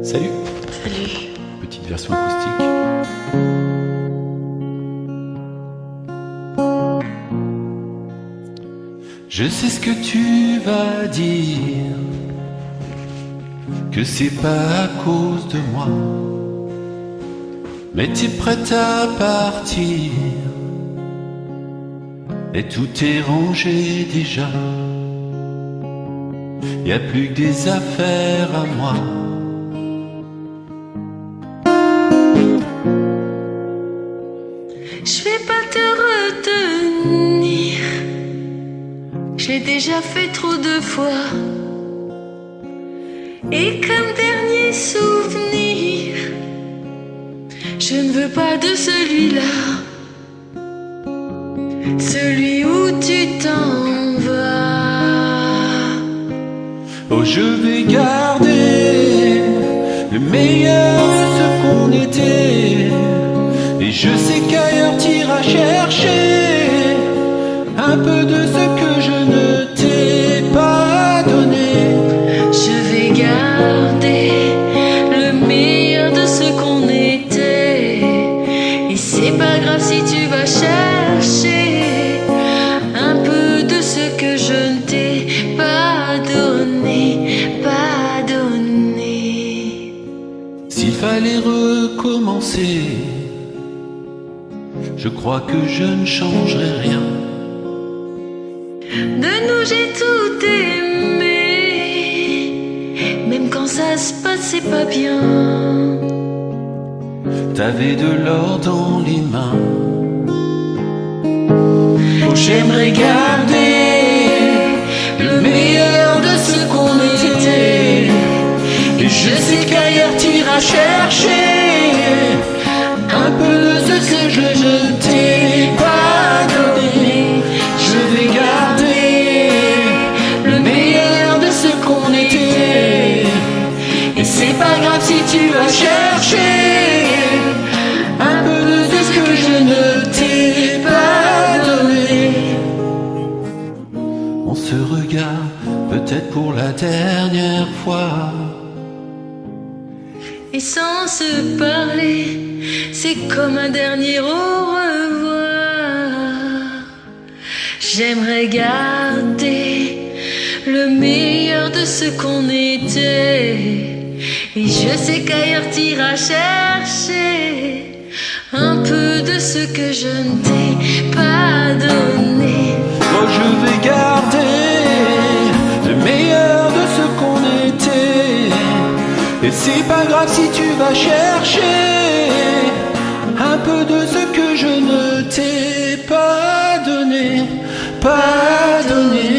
Salut. Salut. Petite version acoustique. Je sais ce que tu vas dire, que c'est pas à cause de moi, mais t'es prête à partir, et tout est rangé déjà. Y a plus que des affaires à moi. Je vais pas te retenir, je l'ai déjà fait trop de fois. Et comme dernier souvenir, je ne veux pas de celui-là, celui où tu t'en vas. Oh, je vais garder le meilleur de ce qu'on était, et je sais qu'ailleurs t'iras chercher un peu de ce que je ne t'ai pas donné. Je vais garder le meilleur de ce qu'on était, et c'est pas grave si tu vas chercher un peu de ce que je ne t'ai pas donné, pas donné. S'il fallait recommencer, je crois que je ne changerai rien. De nous j'ai tout aimé, même quand ça se passait pas bien. T'avais de l'or dans les mains. Oh, j'aimerais garder le meilleur de ce qu'on était, et je sais qu'ailleurs t'iras chercher un peu de ce que je ne t'ai pas donné. Je vais garder le meilleur de ce qu'on était, et c'est pas grave si tu vas chercher un peu de ce que je ne t'ai pas donné. On se regarde peut-être pour la dernière fois, Et sans se parler, c'est comme un dernier au revoir. J'aimerais garder le meilleur de ce qu'on était, et je sais qu'ailleurs t'iras chercher un peu de ce que je ne t'ai pas donné. oh, je vais garder le meilleur de ce qu'on était, et c'est pas grave si tu vas chercher un peu de ce que je ne t'ai pas donné, pas donné.